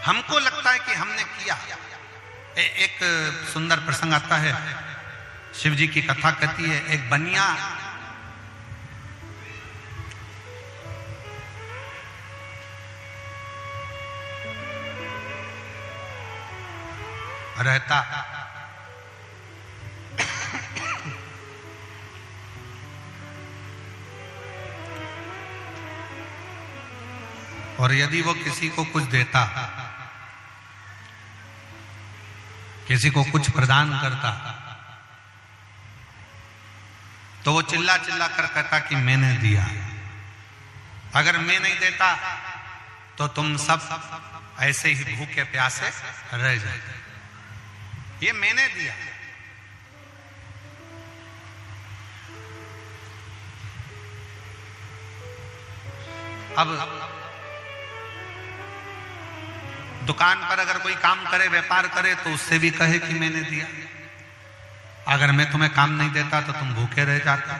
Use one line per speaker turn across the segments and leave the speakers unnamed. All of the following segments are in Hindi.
हमको लगता है कि हमने किया। एक सुंदर प्रसंग आता है, शिव जी की कथा कहती है, एक बनिया रहता और यदि वो किसी को कुछ देता, किसी को कुछ प्रदान करता, तो वो चिल्ला चिल्ला कर कहता कि मैंने दिया। अगर मैं नहीं देता तो तुम सब ऐसे ही भूखे प्यासे रह जाते। ये मैंने दिया। अब दुकान पर अगर कोई काम करे, व्यापार करे, तो उससे भी कहे कि मैंने दिया। अगर मैं तुम्हें काम नहीं देता तो तुम भूखे रह जाते।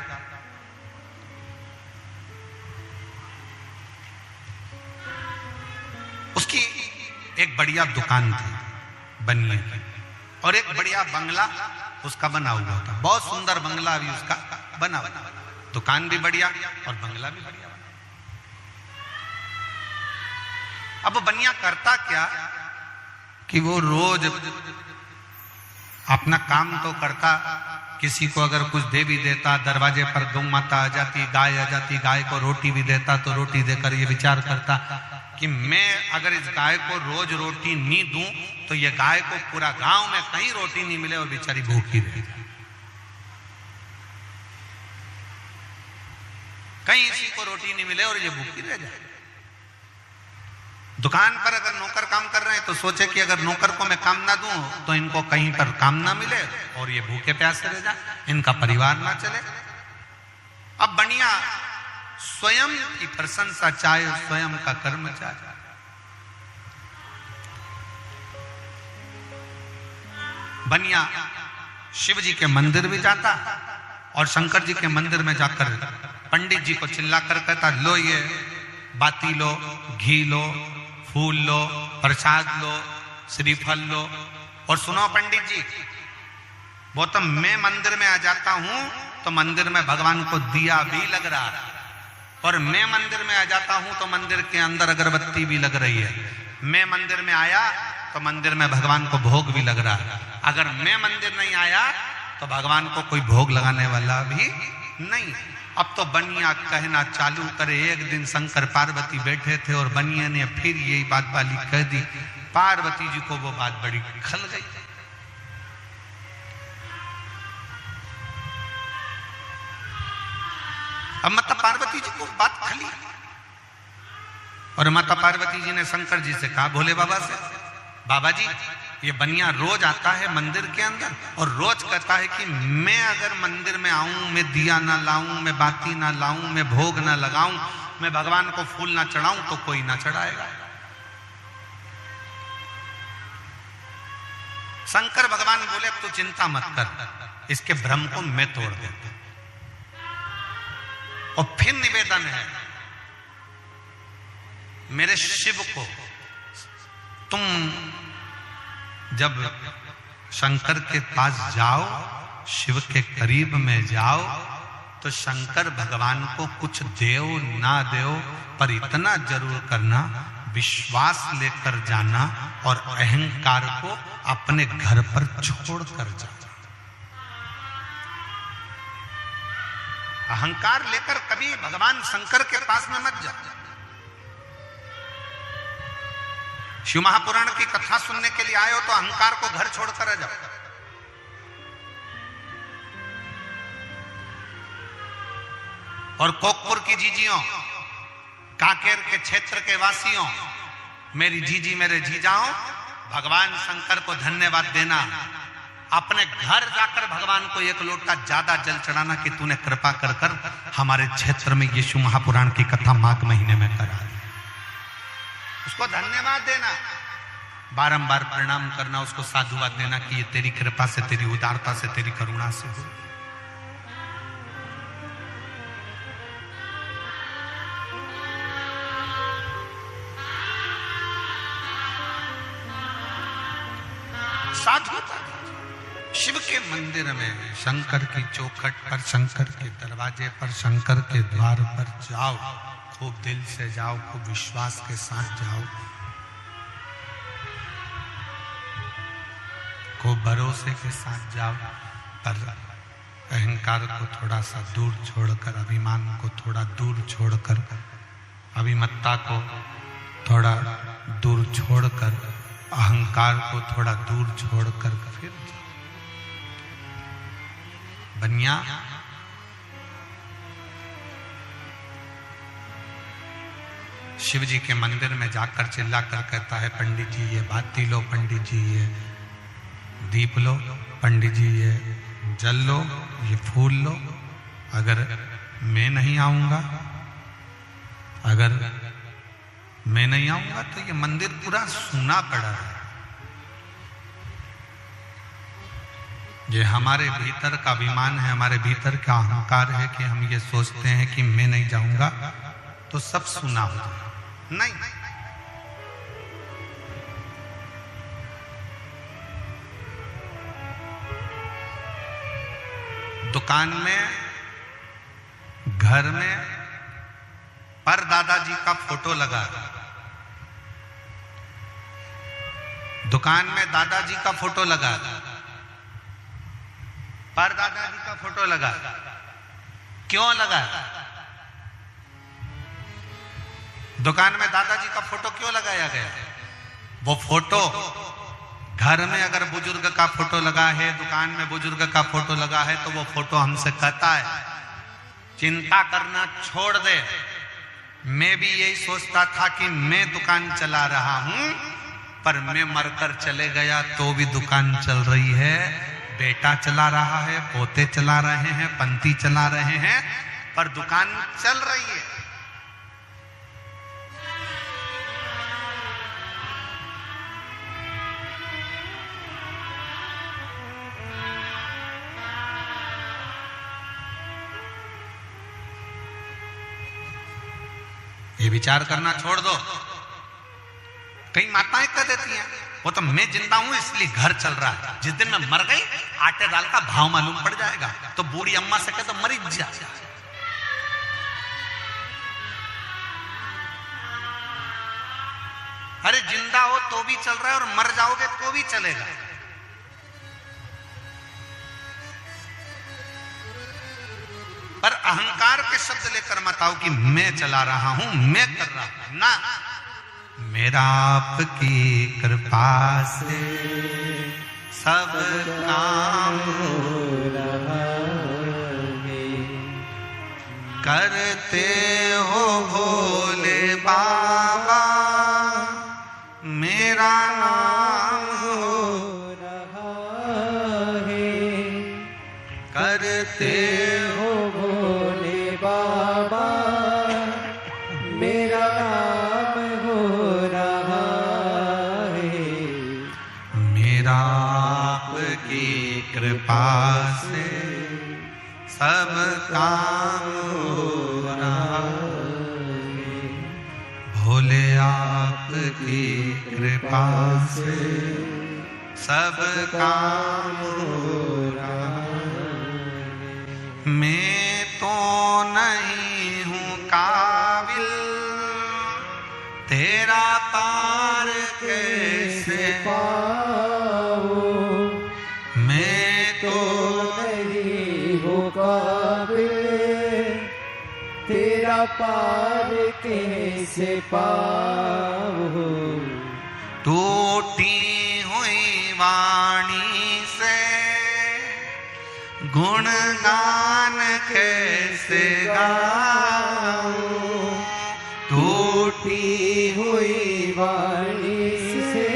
उसकी एक बढ़िया दुकान थी बनिए की, और एक बढ़िया बंगला उसका बना हुआ था। बहुत सुंदर बंगला भी उसका बना हुआ, दुकान भी बढ़िया और बंगला भी बढ़िया। अब बनिया करता क्या कि वो रोज अपना काम तो करता, किसी को अगर कुछ दे भी देता, दरवाजे पर गौ माता आ जाती, गाय आ जाती, गाय को रोटी भी देता, तो रोटी देकर ये विचार करता कि मैं अगर इस गाय को रोज रोटी नहीं दूं तो ये गाय को पूरा गांव में कहीं रोटी नहीं मिले और बेचारी भूखी रह जाए, कहीं इसी को रोटी नहीं मिले और ये भूखी रह जाए। दुकान पर अगर नौकर काम कर रहे हैं तो सोचे कि अगर नौकर को मैं काम ना दूं तो इनको कहीं पर काम ना मिले और ये भूखे प्यासे रह जाए, इनका परिवार ना चले। अब बनिया स्वयं की प्रशंसा चाहे, स्वयं का कर्म चाहे। बनिया शिव जी के मंदिर भी जाता और शंकर जी के मंदिर में जाकर पंडित जी को चिल्लाकर कहता, लो ये बाती लो, घी लो, फूल लो, प्रसाद लो, श्रीफल लो। और सुनो पंडित जी, वो तो मैं मंदिर में आ जाता हूं तो मंदिर में भगवान को दिया भी लग रहा है, और मैं मंदिर में आ जाता हूं तो मंदिर के अंदर अगरबत्ती भी लग रही है। मैं मंदिर में आया तो मंदिर में भगवान को भोग भी लग रहा है। अगर मैं मंदिर नहीं आया तो भगवान को कोई भोग लगाने वाला भी नहीं। अब तो बनिया कहना चालू करे। एक दिन शंकर पार्वती बैठे थे और बनिया ने फिर यही बात वाली कह दी। पार्वती जी को वो बात बड़ी खल गई। अब माता पार्वती जी को बात खली और माता पार्वती जी ने शंकर जी से कहा, भोले बाबा से, बाबा जी ये बनिया रोज आता है मंदिर के अंदर और रोज कहता है कि मैं अगर मंदिर में आऊं, मैं दिया ना लाऊं, मैं बाती ना लाऊं, मैं भोग ना लगाऊं, मैं भगवान को फूल ना चढ़ाऊं तो कोई ना चढ़ाएगा। शंकर भगवान बोले, तू चिंता मत कर, इसके भ्रम को मैं तोड़ देता। और फिर निवेदन है, मेरे शिव को तुम जब शंकर के पास जाओ, शिव के करीब में जाओ, तो शंकर भगवान को कुछ देओ ना देओ, पर इतना जरूर करना, विश्वास लेकर जाना और अहंकार को अपने घर पर छोड़ कर जाना। अहंकार लेकर कभी भगवान शंकर के पास में मत जाओ। शिव महापुराण की कथा सुनने के लिए आए हो तो अहंकार को घर छोड़कर आ जाओ। और कोकपुर की जीजियों, काकेर के क्षेत्र के वासियों, मेरी जीजी मेरे जीजाओं, भगवान शंकर को धन्यवाद देना। अपने घर जाकर भगवान को एक लोटा ज्यादा जल चढ़ाना कि तूने कृपा कर कर हमारे क्षेत्र में ये शिव महापुराण की कथा माघ महीने में करा। उसको धन्यवाद देना, बारंबार प्रणाम करना, उसको साधुवाद देना कि ये तेरी कृपा से, तेरी उदारता से, तेरी करुणा से हो। साधु था। शिव के मंदिर में शंकर की चौखट पर, शंकर के दरवाजे पर, शंकर के द्वार पर जाओ, खूब दिल से जाओ, खूब विश्वास के साथ जाओ, खूब भरोसे के साथ जाओ, पर अहंकार को थोड़ा सा दूर छोड़कर, अभिमान को थोड़ा दूर छोड़कर, अभिमत्ता को थोड़ा दूर छोड़कर, अहंकार को थोड़ा दूर छोड़कर फिर बनिया शिव जी के मंदिर में जाकर चिल्लाकर कहता है, पंडित जी ये बाती लो, पंडित जी ये दीप लो, पंडित जी ये जल लो, ये फूल लो। अगर मैं नहीं आऊंगा, अगर मैं नहीं आऊंगा तो ये मंदिर पूरा सूना पड़ा है। ये हमारे भीतर का अभिमान है, हमारे भीतर का अहंकार है कि हम ये सोचते हैं कि मैं नहीं जाऊंगा तो सब सूना हो जाए। नहीं, दुकान में, घर में पर दादाजी का फोटो लगा, दुकान में दादाजी का फोटो लगा, पर दादाजी का फोटो लगा। क्यों लगा? दुकान में दादाजी का फोटो क्यों लगाया गया? वो फोटो घर में अगर बुजुर्ग का फोटो लगा है, दुकान में बुजुर्ग का फोटो लगा है, तो वो फोटो हमसे कहता है चिंता करना छोड़ दे। मैं भी यही सोचता था कि मैं दुकान चला रहा हूं, पर मैं मरकर चले गया तो भी दुकान चल रही है। बेटा चला रहा है, पोते चला रहे हैं, पंती चला रहे हैं, पर दुकान चल रही है। ये विचार करना छोड़ दो। कई माताएं कह देती हैं, वो तो मैं जिंदा हूं इसलिए घर चल रहा है, जिस दिन मैं मर गई आटे दाल का भाव मालूम पड़ जाएगा तो बूढ़ी अम्मा से कहे तो मरी जा। अरे जिंदा हो तो भी चल रहा है और मर जाओगे तो भी चलेगा। पर अहंकार के शब्द लेकर मत आओ कि मैं चला रहा हूं, मैं कर रहा हूं। ना, मेरा आपकी कृपा से सब काम हो रहा है, करते हो भोले बाबा मेरा नाम हो रहा है, करते हो भोले बाबा मेरा नाम हो रहा है। मेरा आपकी कृपा से सब काम हो रहा है, भोले आपकी कृपा से सब काम हो रहा है। मैं तो नहीं हूं काबिल तेरा पार कैसे पाऊं, मैं तो नहीं हूं काबिल तेरा पार कैसे पाऊं। टूटी हुई वाणी से गुणगान कैसे गाऊं, टूटी हुई वाणी से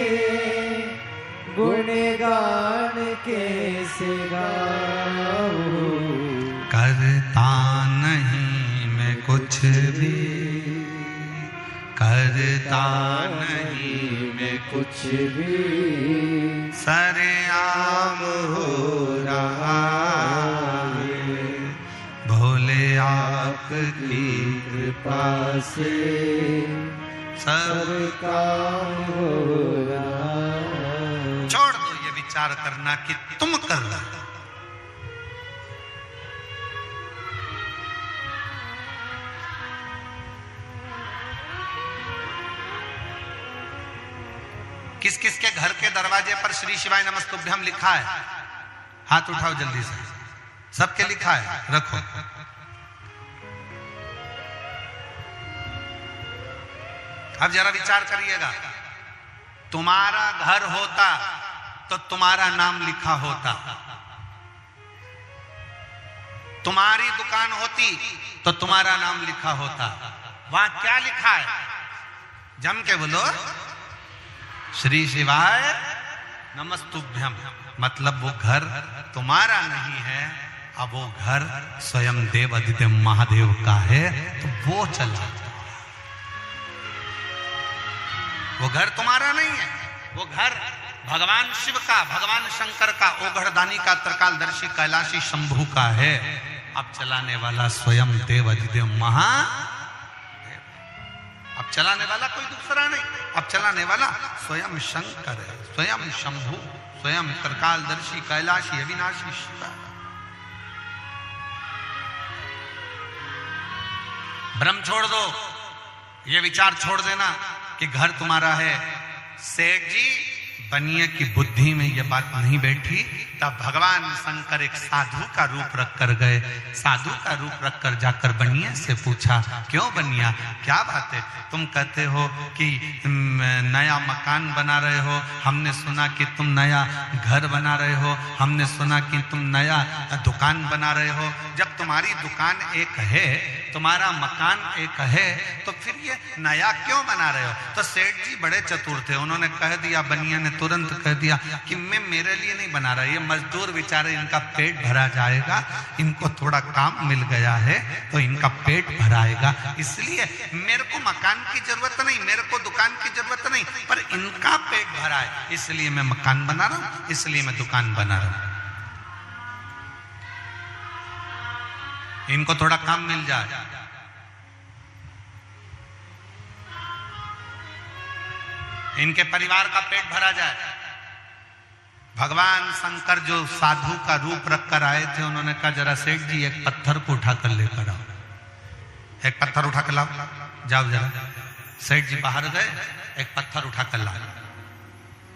गुणगान कैसे गाऊं। करता नहीं मैं कुछ भी, करता नहीं मैं कुछ भी, सरेआम हो रहा है, भोले आपकी कृपा से सब काम हो रहा है। छोड़ दो ये विचार करना कि तुम कर रहे हो। किस किस के घर के दरवाजे पर श्री शिवाय नमस्तुभ्यम लिखा है? हाथ उठाओ जल्दी से। सबके लिखा है, रखो। अब जरा विचार करिएगा, तुम्हारा घर होता तो तुम्हारा नाम लिखा होता, तुम्हारी दुकान होती तो तुम्हारा नाम लिखा होता। वहां क्या लिखा है? जम के बोलो, श्री शिवाय नमस्तुभ्यम। मतलब वो घर तुम्हारा नहीं है, अब वो घर स्वयं देव आदित्य महादेव का है, तो वो चला। वो घर तुम्हारा नहीं है, वो घर भगवान शिव का, भगवान शंकर का, ओघड़दानी का, त्रिकालदर्शी कैलाशी शंभू का है। अब चलाने वाला स्वयं देव आदित्य महादेव। अब चलाने वाला कोई दूसरा नहीं, अब चलाने वाला स्वयं शंकर है, स्वयं शंभू, स्वयं त्रिकालदर्शी कैलाशी अविनाशी शिव। भ्रम छोड़ दो, ये विचार छोड़ देना कि घर तुम्हारा है। सेठ जी बनिए की बुद्धि में यह बात नहीं बैठी, तब भगवान शंकर एक साधु का रूप रखकर गए। साधु का रूप रखकर जाकर बनिया से पूछा, क्यों बनिया, क्या बात है? तुम कहते हो कि नया मकान बना रहे हो, हमने सुना कि तुम नया घर बना रहे हो, हमने सुना कि तुम नया दुकान बना रहे हो। जब तुम्हारी दुकान एक है, तुम्हारा मकान एक है, तो फिर ये नया क्यों बना रहे हो? तो सेठ जी बड़े चतुर थे, उन्होंने कह दिया, बनिया ने तुरंत कह दिया कि मैं मेरे लिए नहीं बना रहा, ये मजदूर बेचारे, इनका पेट भरा जाएगा, इनको थोड़ा काम मिल गया है तो इनका पेट भराएगा, इसलिए मेरे को मकान की जरूरत नहीं, मेरे को दुकान की जरूरत नहीं, पर इनका पेट भरा है, इसलिए मैं मकान बना रहा हूं, इसलिए मैं दुकान बना रहा हूं, इनको थोड़ा काम मिल जाए। इनके परिवार का पेट भरा जाए। भगवान शंकर जो साधु का रूप रखकर आए थे, उन्होंने कहा, जरा सेठ जी एक पत्थर को उठाकर लेकर आओ, एक पत्थर उठा कर लाओ, जाओ जरा। सेठ जी बाहर गए, एक पत्थर उठा कर लाओ।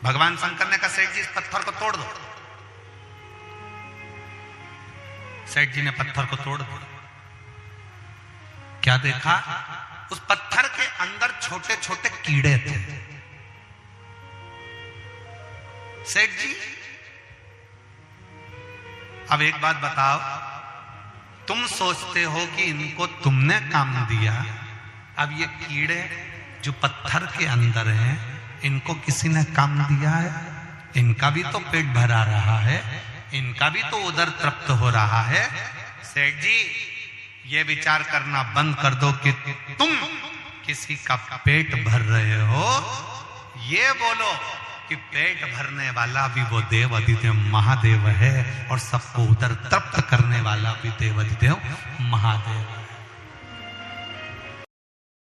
भगवान शंकर ने कहा, सेठ जी इस पत्थर को तोड़ दो। सेठ जी ने पत्थर को तोड़ दिया। क्या देखा? उस पत्थर के अंदर छोटे छोटे कीड़े थे। सेठ जी, अब एक बात बताओ, तुम सोचते हो कि इनको तुमने काम दिया, अब ये कीड़े जो पत्थर के अंदर हैं, इनको किसी ने काम दिया है? इनका भी तो पेट भरा रहा है, इनका भी तो उधर तृप्त हो रहा है। सेठ जी, ये विचार करना बंद कर दो कि तुम किसी का पेट भर रहे हो, ये बोलो कि पेट भरने वाला भी वो देव आदित्य महादेव है, और सबको उधर तृप्त करने वाला भी देव आदित्य महादेव है।